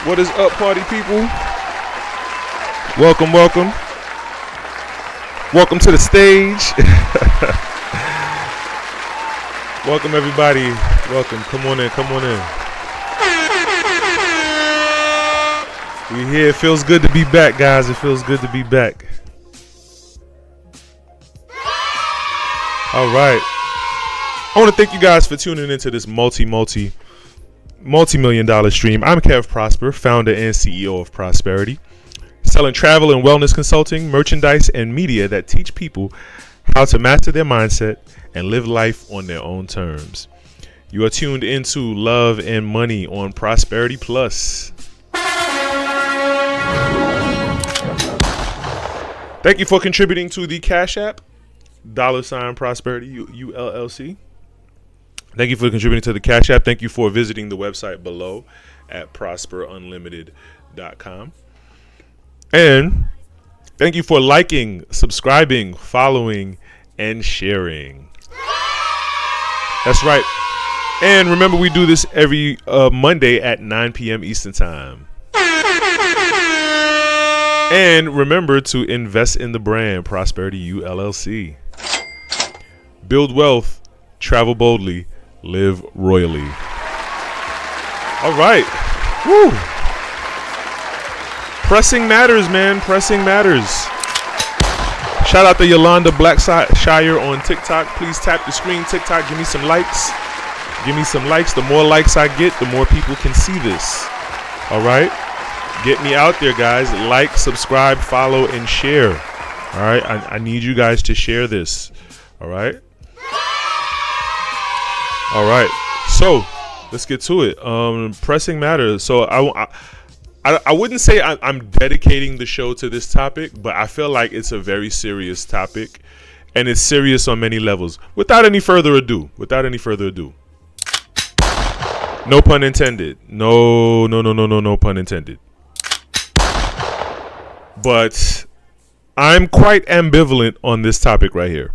What is up, party people? Welcome, welcome. Welcome to the stage. Welcome, everybody. Welcome. Come on in, come on in. We here. It feels good to be back, guys. It feels good to be back. All right. I want to thank you guys for tuning into this multi-million dollar stream. I'm Kev Prosper, founder and CEO of Prosperity, selling travel and wellness consulting, merchandise, and media that teach people how to master their mindset and live life on their own terms. You are tuned into Love and Money on Prosperity Plus. Thank you for contributing to the Cash App, $Prosperity ULLC. Thank you for contributing to the Cash App. Thank you for visiting the website below at prosperunlimited.com. And thank you for liking, subscribing, following, and sharing. That's right. And remember, we do this every Monday at 9 p.m. Eastern Time. And remember to invest in the brand Prosperity ULLC. Build wealth, travel boldly, live royally. All right. Woo. Pressing matters, man. Pressing matters. Shout out to Yolanda Blackshire on TikTok. Please tap the screen, TikTok. Give me some likes. Give me some likes. The more likes I get, the more people can see this. All right. Get me out there, guys. Like, subscribe, follow, and share. All right. I need you guys to share this. All right. All right. So let's get to it. Pressing matters. So I wouldn't say I'm dedicating the show to this topic, but I feel like it's a very serious topic, and it's serious on many levels. Without any further ado. No pun intended. No pun intended. But I'm quite ambivalent on this topic right here.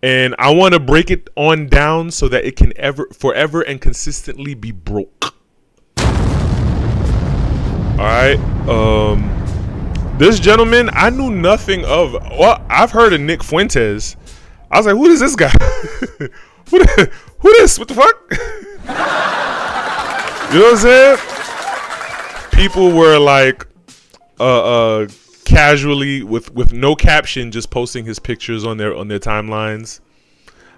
And I want to break it on down so that it can forever and consistently be broke. All right. This gentleman, I knew nothing of. Well, I've heard of Nick Fuentes. I was like, who is this guy? who this? What the fuck? You know what I'm saying? People were like, casually with no caption, just posting his pictures on their timelines.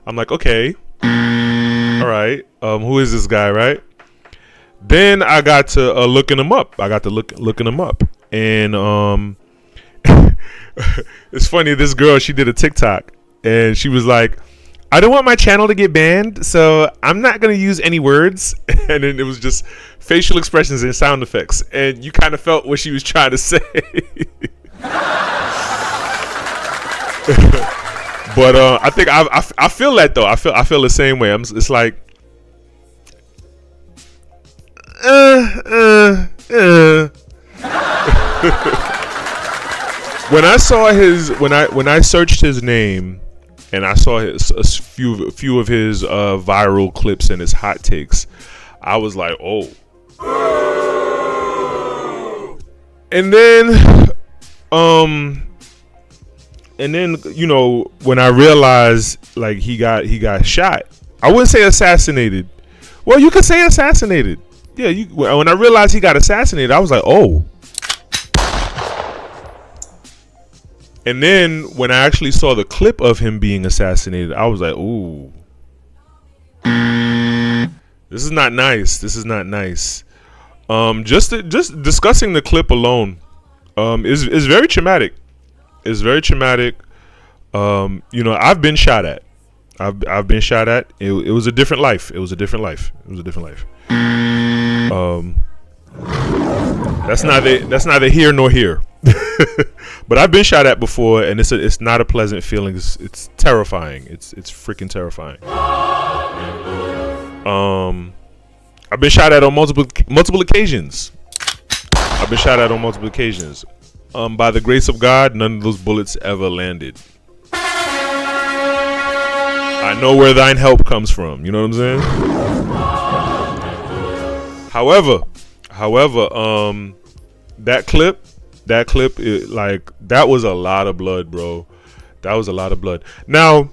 I'm like, okay, all right, who is this guy, right? Then I got to looking him up. Looking him up, and it's funny. This girl, she did a TikTok, and she was like, I don't want my channel to get banned, so I'm not going to use any words. And then it was just facial expressions and sound effects. And you kind of felt what she was trying to say. But I think I feel that, though. I feel the same way. It's like, when I saw when I searched his name, and I saw a few of his viral clips and his hot takes, I was like, oh. And then you know, when I realized like he got shot, I wouldn't say assassinated. Well, you could say assassinated. Yeah, when I realized he got assassinated, I was like, oh. And then when I actually saw the clip of him being assassinated, I was like, ooh. This is not nice. This is not nice. Just discussing the clip alone is very traumatic. It's very traumatic. You know, I've been shot at. I've been shot at. It was a different life. It was a different life. That's neither here nor here. But I've been shot at before, and it's not a pleasant feeling. It's terrifying. It's freaking terrifying. I've been shot at on multiple occasions. By the grace of God, none of those bullets ever landed. I know where thine help comes from. You know what I'm saying? However, that clip, that was a lot of blood, bro. That was a lot of blood. Now,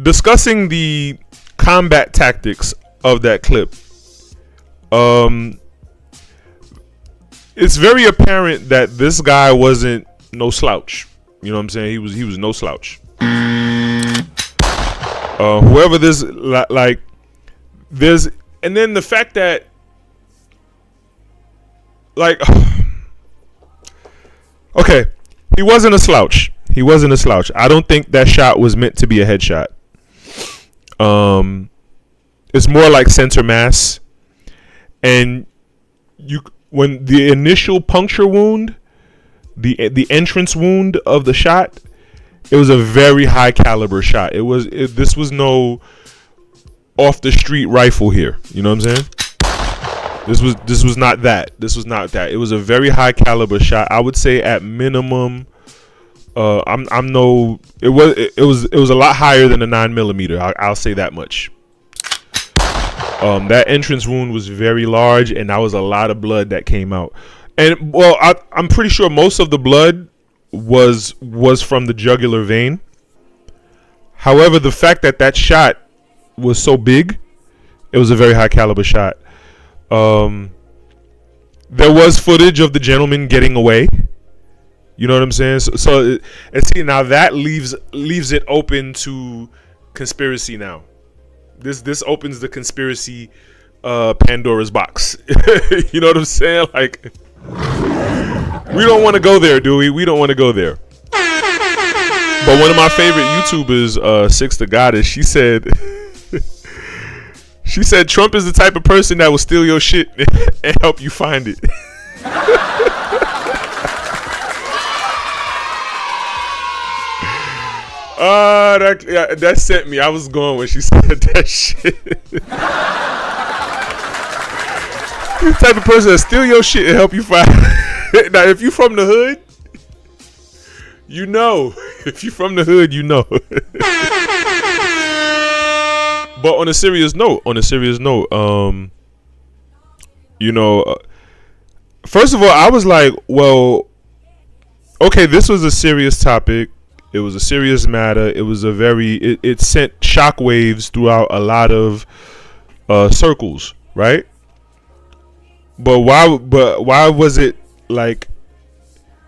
discussing the combat tactics of that clip, it's very apparent that this guy wasn't no slouch. You know what I'm saying? He was no slouch. Whoever this, like, there's, and then the fact that, like, okay, he wasn't a slouch. He wasn't a slouch. I don't think that shot was meant to be a headshot. It's more like center mass, and when the initial puncture wound, the entrance wound of the shot, it was a very high caliber shot. This was no off the street rifle here. You know what I'm saying? This was not that. This was not that. It was a very high caliber shot. I would say at minimum, it was a lot higher than a 9mm. I'll say that much. That entrance wound was very large, and that was a lot of blood that came out. And well, I'm pretty sure most of the blood was from the jugular vein. However, the fact that shot was so big, it was a very high caliber shot. There was footage of the gentleman getting away. You know what I'm saying? So and see, now that leaves it open to conspiracy. Now, this opens the conspiracy Pandora's box. You know what I'm saying? Like, we don't want to go there, do we? We don't want to go there. But one of my favorite YouTubers, Six the Goddess, she said Trump is the type of person that will steal your shit and help you find it. That sent me. I was going when she said that shit. The type of person that steal your shit and help you find it. Now, if you from the hood, you know. If you from the hood, you know. But on a serious note, first of all, I was like, well, okay, this was a serious topic. It was a serious matter. It was it sent shockwaves throughout a lot of circles, right? But why was it like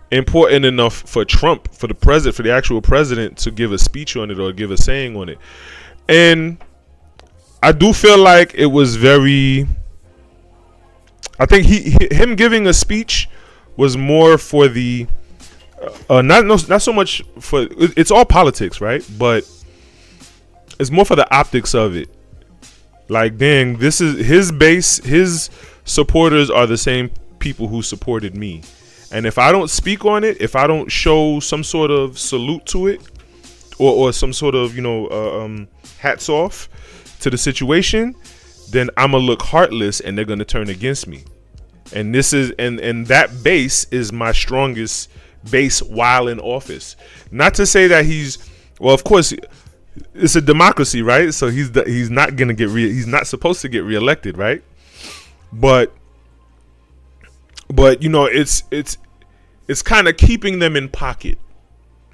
important enough for Trump, for the actual president, to give a speech on it or give a saying on it? And I do feel like it was very, I think him giving a speech was more for the not so much for, it's all politics, right? But it's more for the optics of it. Like, dang, this is his base. His supporters are the same people who supported me, and if I don't speak on it, if I don't show some sort of salute to it, or some sort of hats off to the situation, then I'm gonna look heartless, and they're gonna turn against me. And this is and that base is my strongest base while in office. Not to say that of course, it's a democracy, right? So he's not gonna he's not supposed to get reelected, right? But it's kind of keeping them in pocket.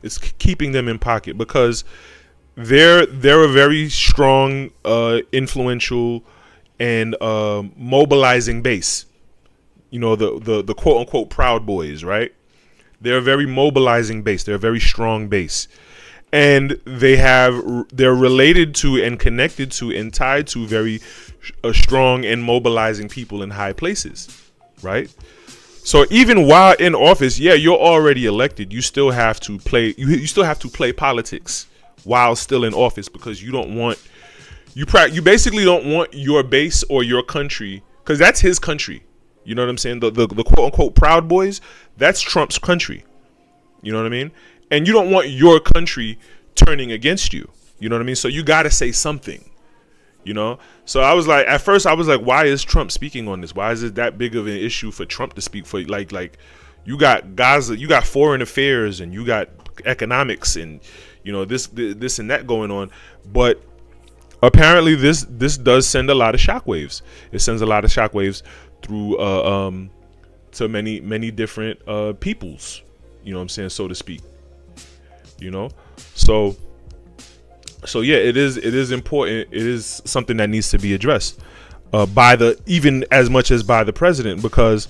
It's keeping them in pocket because they're a very strong, influential, and mobilizing base. The quote unquote Proud Boys, right? They're a very mobilizing base. They're a very strong base, and they're related to and connected to and tied to very strong and mobilizing people in high places, right? So even while in office, yeah, you're already elected. You still have to play. You still have to play politics while still in office, because you don't want you basically don't want your base or your country, because that's his country. You know what I'm saying? The quote unquote Proud Boys, that's Trump's country. You know what I mean? And you don't want your country turning against you. You know what I mean? So you got to say something. So I was like, at first I was like, why is Trump speaking on this? Why is it that big of an issue for Trump to speak for? Like you got Gaza, you got foreign affairs, and you got economics, and this and that going on. But apparently this does send a lot of shockwaves. It sends a lot of shockwaves through to many different peoples, you know what I'm saying, so to speak. You know, so yeah, it is important. It is something that needs to be addressed by even as much as by the president, because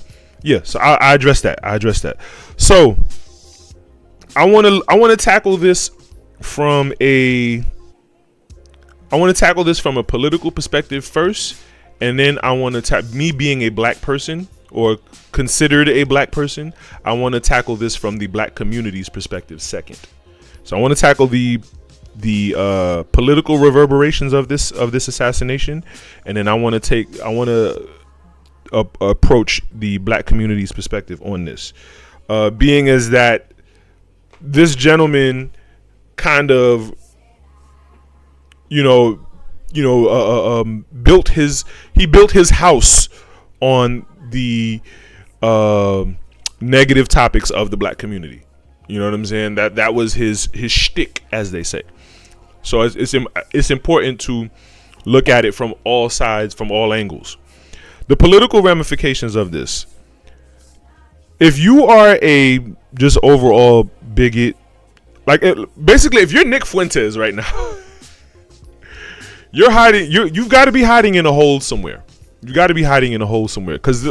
so I address that. So I want to tackle this from a political perspective first, and then I want to me being a black person, or considered a black person, I want to tackle this from the black community's perspective second. So I want to tackle the political reverberations of this assassination, and then I want to approach the black community's perspective on this, being as that this gentleman kind of built his house on the negative topics of the black community. You know what I'm saying? That was his shtick, as they say. So it's important to look at it from all sides, from all angles. The political ramifications of this. If you are a just overall bigot, basically, if you're Nick Fuentes right now, you're hiding. You've got to be hiding in a hole somewhere. You got to be hiding in a hole somewhere, because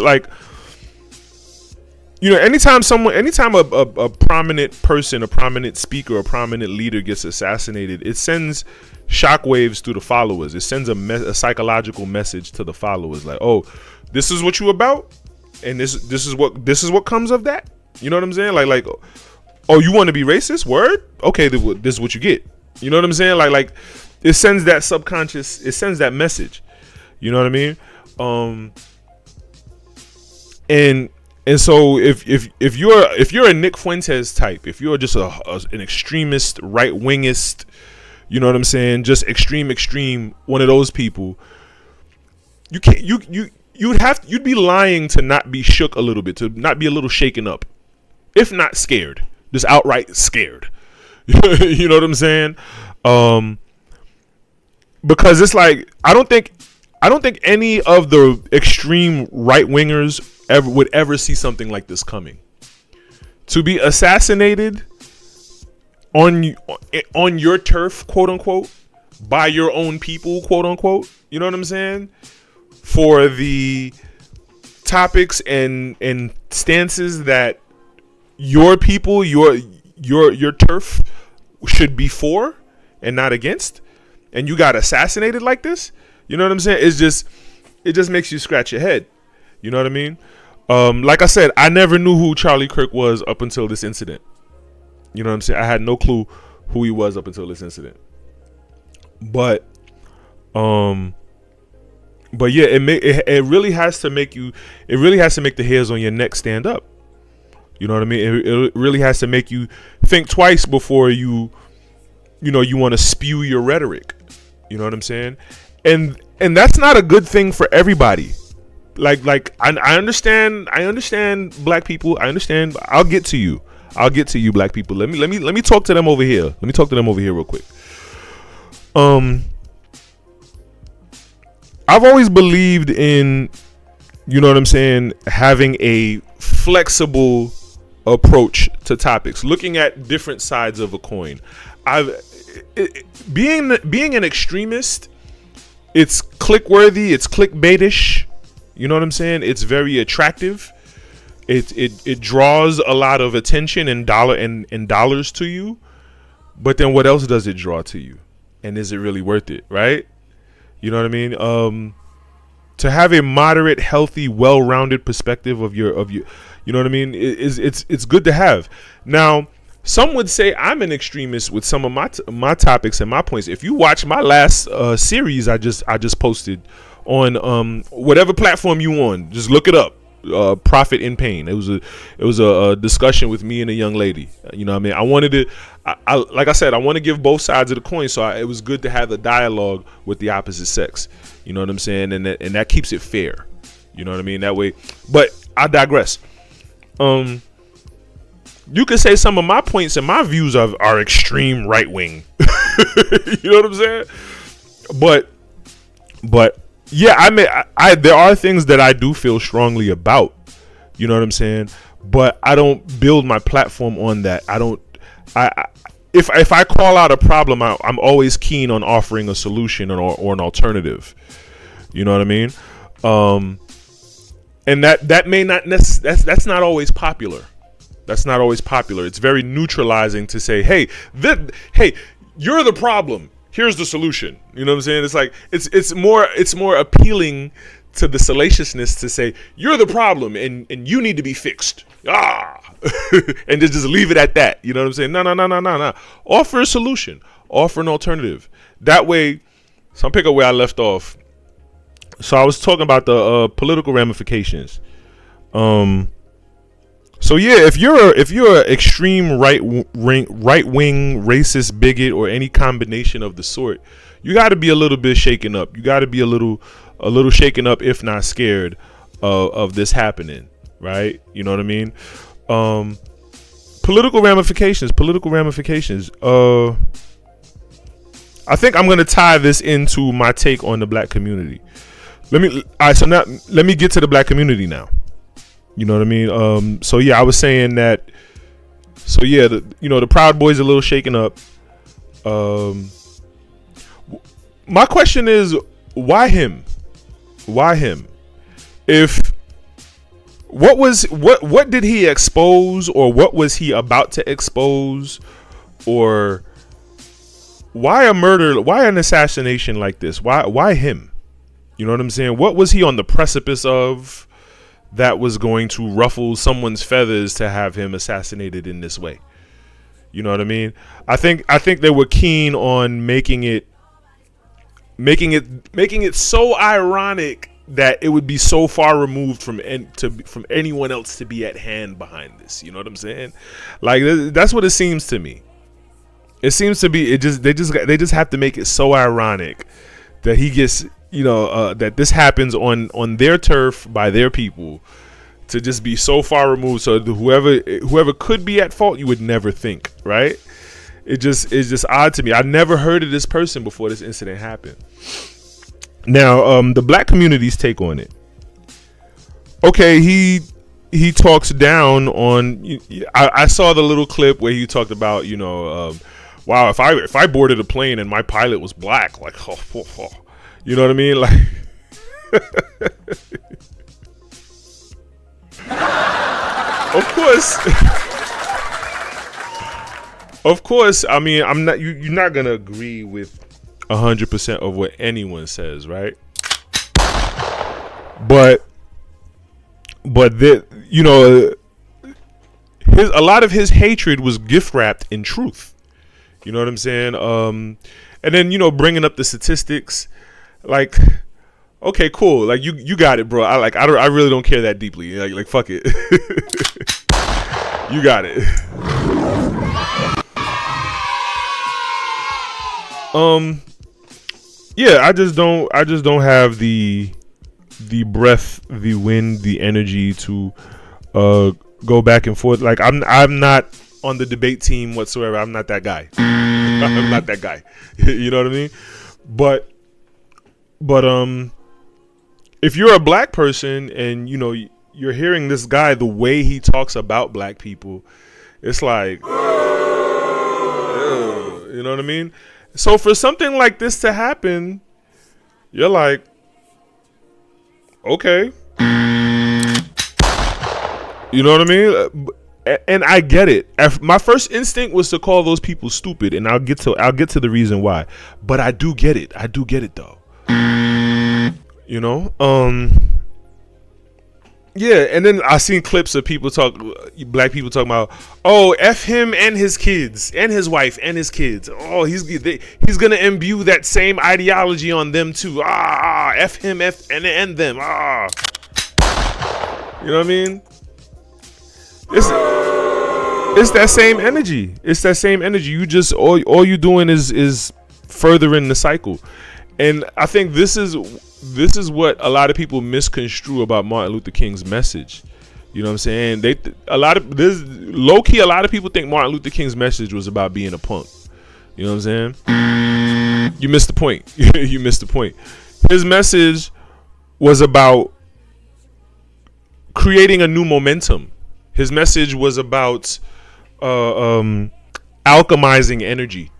anytime a prominent person, a prominent speaker, a prominent leader gets assassinated, it sends shockwaves through the followers. It sends a psychological message to the followers, like, oh, this is what you about, and this is what comes of that. You know what I'm saying? Like, oh, you want to be racist? Word? Okay, this is what you get. You know what I'm saying? Like it sends that subconscious. It sends that message. You know what I mean? And so if you're a Nick Fuentes type, if you're just an extremist, right wingist, you know what I'm saying, just extreme, one of those people, you'd be lying to not be shook a little bit, to not be a little shaken up, if not scared, just outright scared. You know what I'm saying? Because it's like, I don't think any of the extreme right wingers would ever see something like this coming. To be assassinated on your turf, quote unquote, by your own people, quote unquote. You know what I'm saying? For the topics and stances that your people, your turf should be for and not against, and you got assassinated like this. You know what I'm saying? It just makes you scratch your head. You know what I mean? Like I said, I never knew who Charlie Kirk was up until this incident. You know what I'm saying? I had no clue who he was up until this incident. But yeah, it really has to make the hairs on your neck stand up. You know what I mean? It really has to make you think twice before you want to spew your rhetoric. You know what I'm saying? And that's not a good thing for everybody. Like I understand black people. I understand. I'll get to you, black people. Let me talk to them over here. Let me talk to them over here real quick. I've always believed in, you know what I'm saying, having a flexible approach to topics, looking at different sides of a coin. Being an extremist, it's click-worthy, it's clickbaitish. You know what I'm saying? It's very attractive. It draws a lot of attention and dollars to you. But then what else does it draw to you? And is it really worth it, right? You know what I mean? To have a moderate, healthy, well-rounded perspective of your, you know what I mean? It's good to have. Now, some would say I'm an extremist with some of my topics and my points. If you watch my last series I just posted on whatever platform you on, just look it up. Profit in Pain. It was a discussion with me and a young lady. You know what I mean? I wanted to, like I said, I want to give both sides of the coin. So it was good to have a dialogue with the opposite sex. You know what I'm saying? And that keeps it fair. You know what I mean? That way. But I digress. You could say some of my points and my views are extreme right wing. You know what I'm saying? but yeah, I there are things that I do feel strongly about. You know what I'm saying? But I don't build my platform on that. If I call out a problem, I'm always keen on offering a solution or an alternative. You know what I mean? And that may not that's not always popular. That's not always popular. It's very neutralizing to say, hey, you're the problem. Here's the solution. You know what I'm saying? It's like it's more appealing to the salaciousness to say you're the problem and you need to be fixed. And just leave it at that. You know what I'm saying? No. Offer a solution. Offer an alternative. That way, so I'll pick up where I left off. So I was talking about the political ramifications. So yeah, if you're an extreme right wing racist bigot or any combination of the sort, you got to be a little bit shaken up. You got to be a little shaken up, if not scared of this happening, right? You know what I mean? Political ramifications. I think I'm gonna tie this into my take on the black community. Let me get to the black community now. You know what I mean? So yeah, I was saying that. So yeah, the Proud Boys are a little shaken up. My question is, why him? Why him? What did he expose, or what was he about to expose, or why a murder? Why an assassination like this? Why him? You know what I'm saying? What was he on the precipice of that was going to ruffle someone's feathers to have him assassinated in this way? You know what I mean? I think they were keen on making it so ironic that it would be so far removed from anyone else to be at hand behind this. You know what I'm saying? Like, that's what it seems to me. It seems to be they just have to make it so ironic that he gets, that this happens on their turf by their people, to just be so far removed. So whoever could be at fault, you would never think, right? It's just odd to me. I never heard of this person before this incident happened. Now, the black community's take on it. Okay, he talks down on. I saw the little clip where he talked about, wow, if I boarded a plane and my pilot was black, like, you know what I mean, like. Of course. I mean, you're not gonna agree with 100% of what anyone says, right? But a lot of his hatred was gift wrapped in truth. You know what I'm saying? And then bringing up the statistics, like, okay, cool, like you got it, bro. I really don't care that deeply. Like fuck it. You got it. Yeah, I just don't have the breath, the wind, the energy to go back and forth. Like I'm not on the debate team whatsoever. I'm not that guy. I'm not that guy. You know what I mean? But if you're a black person and you're hearing this guy, the way he talks about black people, it's like, you know what I mean? So for something like this to happen, you're like, okay. You know what I mean? And I get it. My first instinct was to call those people stupid, and I'll get to the reason why. But I do get it. I do get it though. Yeah, and then I seen clips of black people talking about, oh, F him and his kids and his wife and his kids. Oh, he's gonna imbue that same ideology on them too. F him, F and them. You know what I mean? It's that same energy. It's that same energy. You just all you doing is furthering the cycle. And I think this is what a lot of people misconstrue about Martin Luther King's message. You know what I'm saying? Low key, a lot of people think Martin Luther King's message was about being a punk. You know what I'm saying? You missed the point. You missed the point. His message was about creating a new momentum. His message was about alchemizing energy.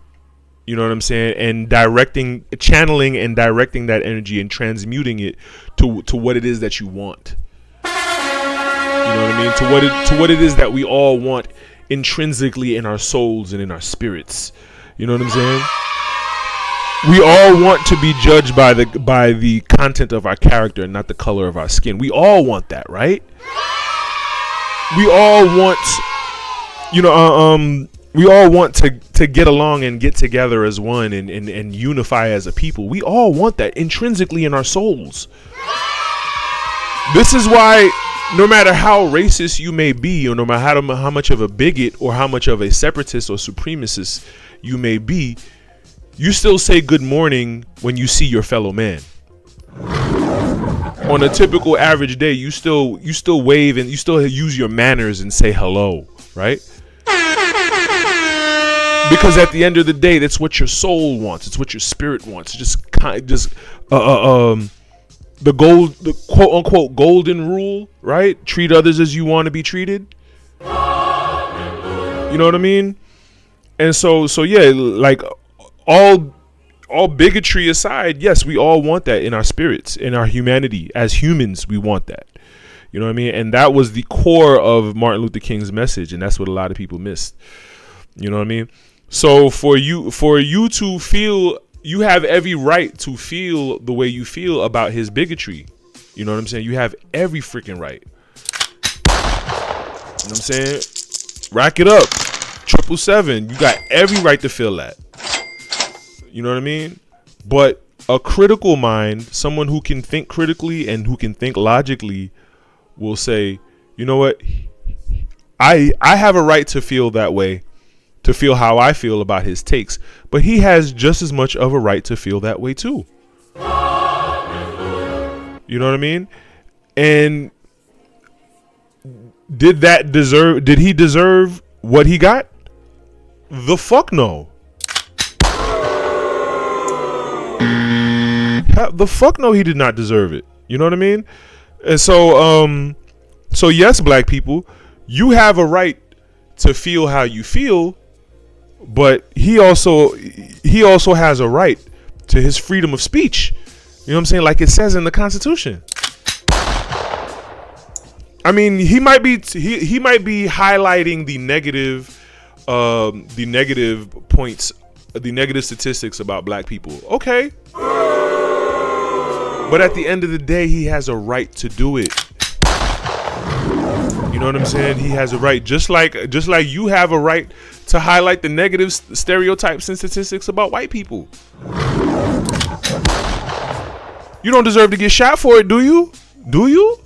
You know what I'm saying? And channeling and directing that energy and transmuting it to what it is that you want. You know what I mean? To what it is that we all want intrinsically in our souls and in our spirits. You know what I'm saying? We all want to be judged by the content of our character and not the color of our skin. We all want that, right? We all want, we all want to get along and get together as one and unify as a people. We all want that intrinsically in our souls. This is why no matter how racist you may be, or no matter how much of a bigot or how much of a separatist or supremacist you may be, you still say good morning when you see your fellow man. On a typical average day, you still wave and you still use your manners and say hello, right? Because at the end of the day, that's what your soul wants. It's what your spirit wants. The quote unquote golden rule, right? Treat others as you want to be treated. You know what I mean? And so yeah, like all bigotry aside, yes, we all want that in our spirits, in our humanity. As humans, we want that. You know what I mean? And that was the core of Martin Luther King's message, and that's what a lot of people missed. You know what I mean? So for you to feel, you have every right to feel the way you feel about his bigotry. You know what I'm saying? You have every freaking right. You know what I'm saying? Rack it up. 777. You got every right to feel that. You know what I mean? But a critical mind, someone who can think critically and who can think logically, will say, you know what? I have a right to feel that way, to feel how I feel about his takes, but he has just as much of a right to feel that way too. You know what I mean? And did he deserve what he got? The fuck no. The fuck no, he did not deserve it. You know what I mean? And so yes, black people, you have a right to feel how you feel, but he also has a right to his freedom of speech. You know what I'm saying? Like it says in the Constitution. I mean, he might be highlighting the negative points, the negative statistics about black people. Okay. But at the end of the day, he has a right to do it. You know what I'm saying? He has a right, just like you have a right to highlight the negative stereotypes and statistics about white people. You don't deserve to get shot for it, do you? Do you?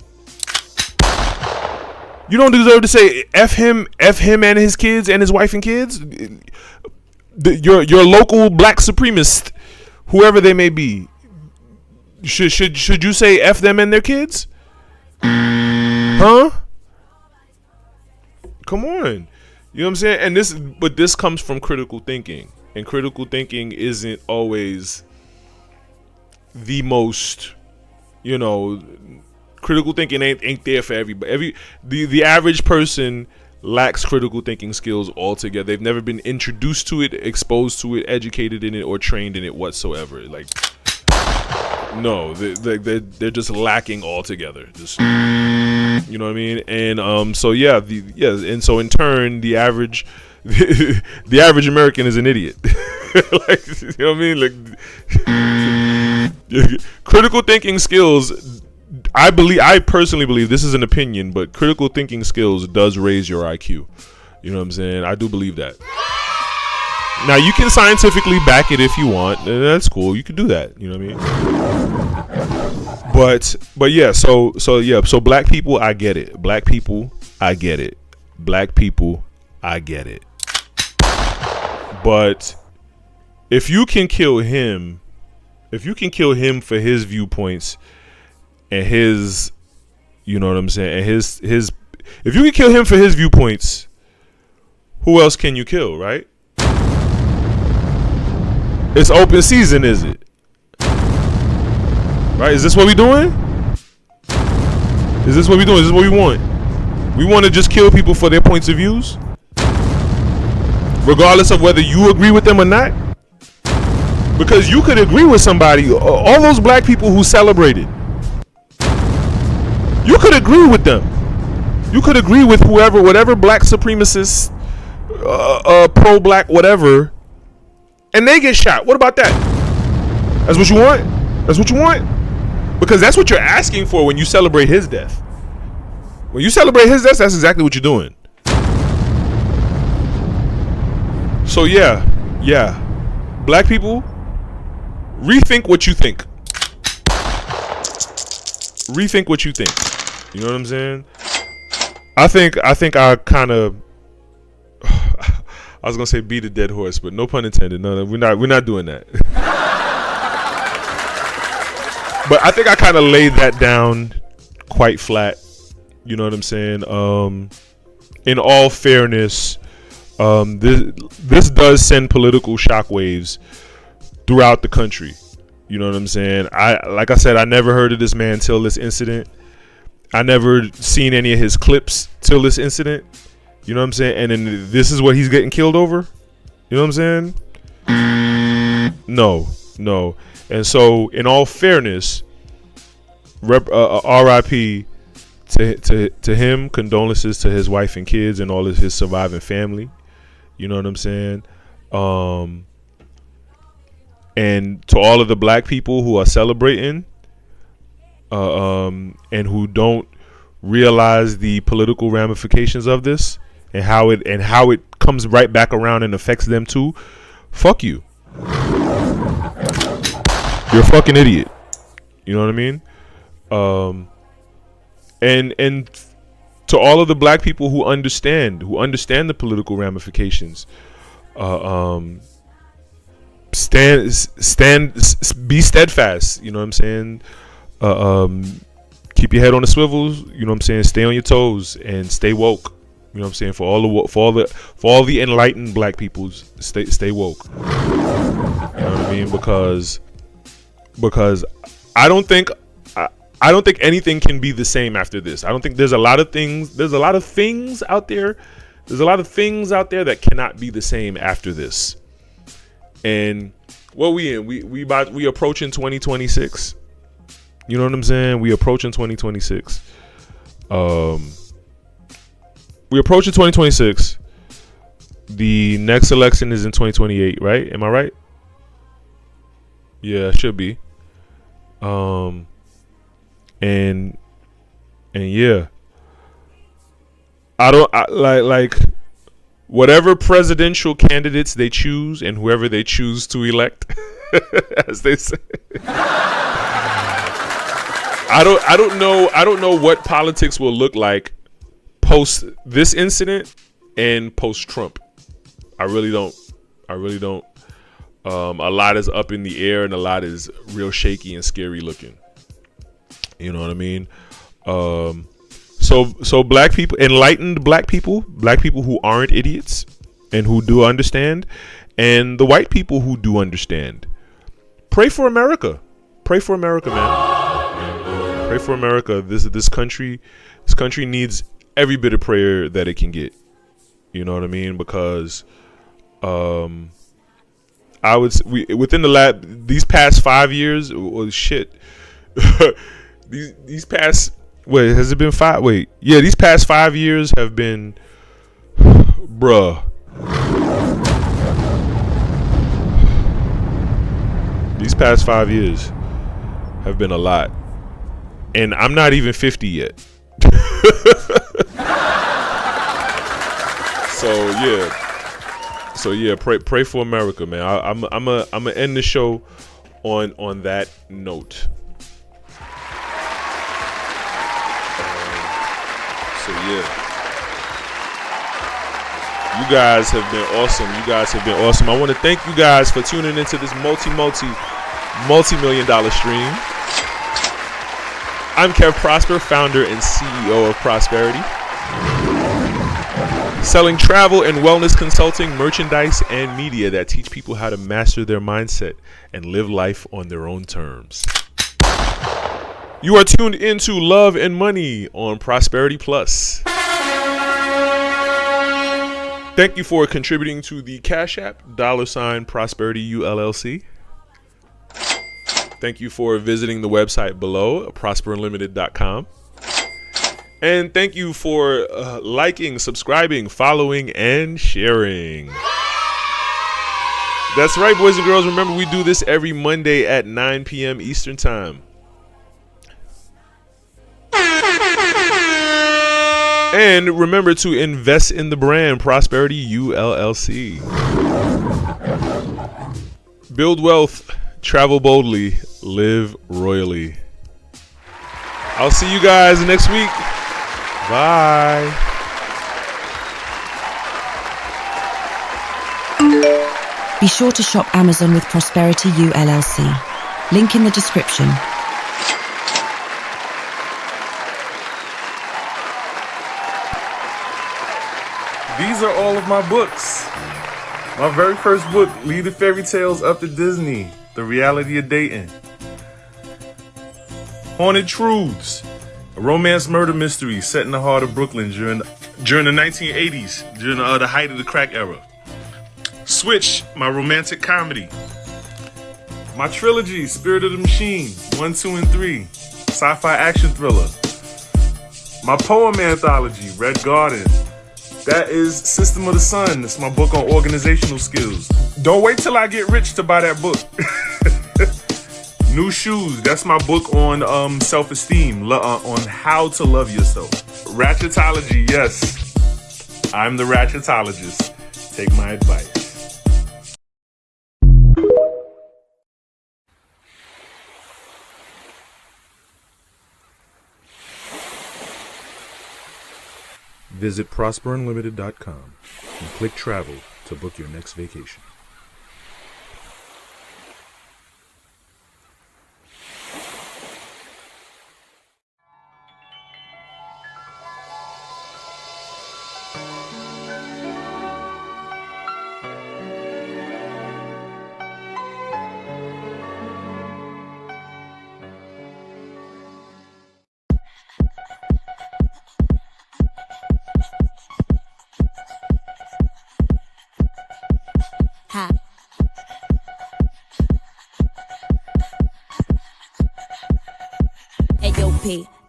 You don't deserve to say F him and his kids and his wife and kids. Your local black supremacist, whoever they may be. Should you say F them and their kids? Huh? Come on. You know what I'm saying? And this comes from critical thinking. And critical thinking isn't always the most, critical thinking ain't there for everybody. The average person lacks critical thinking skills altogether. They've never been introduced to it, exposed to it, educated in it, or trained in it whatsoever. Like, no, they're just lacking altogether. Just, you know what I mean? And so yeah, and so in turn, the average American is an idiot. Like, you know what I mean? Like, critical thinking skills. I personally believe, this is an opinion, but critical thinking skills does raise your IQ. You know what I'm saying? I do believe that. Now, you can scientifically back it if you want. That's cool. You can do that. You know what I mean? But yeah, so black people, I get it. Black people, I get it. Black people, I get it. But if you can kill him for his viewpoints and his, you know what I'm saying, and his if you can kill him for his viewpoints, who else can you kill, right? It's open season, is it? Right? Is this what we doing? Is this what we doing? Is this what we want? We want to just kill people for their points of views? Regardless of whether you agree with them or not? Because you could agree with somebody, all those black people who celebrated. You could agree with them. You could agree with whoever, whatever black supremacist, pro-black, whatever, and they get shot. What about that? That's what you want? That's what you want? Because that's what you're asking for when you celebrate his death. When you celebrate his death, that's exactly what you're doing. So yeah, black people, rethink what you think. Rethink what you think. You know what I'm saying? I think I kind of, I was gonna say beat a dead horse, but no pun intended. No, we're not doing that. But I think I kind of laid that down quite flat. You know what I'm saying? In all fairness, this does send political shockwaves throughout the country. You know what I'm saying? Like I said, I never heard of this man till this incident. I never seen any of his clips till this incident. You know what I'm saying? And then this is what he's getting killed over. You know what I'm saying? No. And so, in all fairness, R.I.P. to him. Condolences to his wife and kids and all of his surviving family. You know what I'm saying? And to all of the black people who are celebrating, and who don't realize the political ramifications of this and how it comes right back around and affects them too. Fuck you. You're a fucking idiot. You know what I mean? And to all of the black people who understand the political ramifications, be steadfast. You know what I'm saying? Keep your head on the swivels. You know what I'm saying? Stay on your toes and stay woke. You know what I'm saying? For all the enlightened black peoples, stay woke. You know what I mean? Because I don't think anything can be the same after this. I don't think there's a lot of things out there that cannot be the same after this. And what we in? We approaching 2026. You know what I'm saying? We approaching 2026. We approaching 2026. The next election is in 2028, right? Am I right? Yeah, it should be. And yeah, I like whatever presidential candidates they choose and whoever they choose to elect, as they say. I don't know what politics will look like post this incident and post Trump. I really don't. A lot is up in the air and a lot is real shaky and scary looking. You know what I mean? So black people, enlightened black people who aren't idiots and who do understand, and the white people who do understand. Pray for America. Pray for America, man. Pray for America. This country needs every bit of prayer that it can get. You know what I mean? Because within these past 5 years, shit. These past, wait, has it been 5? Wait, yeah, these past 5 years have been, bruh. These past 5 years have been a lot, and I'm not even 50 yet. So yeah, pray for America, man. I'm gonna end the show on that note. So yeah, you guys have been awesome. I want to thank you guys for tuning into this multi-million-dollar stream. I'm Kev Prosper, founder and CEO of Prosperity. Selling travel and wellness consulting, merchandise, and media that teach people how to master their mindset and live life on their own terms. You are tuned into Love and Money on Prosperity Plus. Thank you for contributing to the Cash App, $Prosperity ULLC. Thank you for visiting the website below, prosperunlimited.com. And thank you for liking, subscribing, following, and sharing. That's right, boys and girls. Remember, we do this every Monday at 9 p.m. Eastern Time. And remember to invest in the brand, Prosperity ULLC. Build wealth, travel boldly, live royally. I'll see you guys next week. Bye. Be sure to shop Amazon with Prosperity ULLC. Link in the description. These are all of my books. My very first book, Lead the Fairy Tales Up to Disney, The Reality of Dating. Haunted Truths, a romance murder mystery set in the heart of Brooklyn during the 1980s, during the height of the crack era. Switch, my romantic comedy. My trilogy, Spirit of the Machine, 1, 2, and 3, sci-fi action thriller. My poem anthology, Red Garden. That is System of the Sun. It's my book on organizational skills. Don't wait till I get rich to buy that book. New Shoes. That's my book on self-esteem, on how to love yourself. Ratchetology. Yes, I'm the ratchetologist. Take my advice. Visit prosperunlimited.com and click travel to book your next vacation.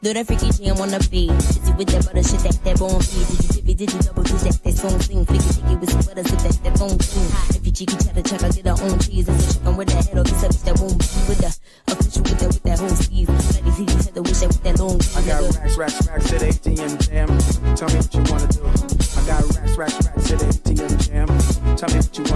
Do that freaky jam on the beat. Busy with that butter shit, that bone feed. Did you double do that song sing? Flicky sticky with some butter, sit that phone sing. If you cheeky cheddar chuck, I get her own cheese. And so chicken with that head, or this bitch that won't be with the official with that whole sleeve. Let these heat the wish that with that long. I got racks at ATM jam. Tell me what you wanna do. I got racks at ATM jam. Tell me what you wanna do.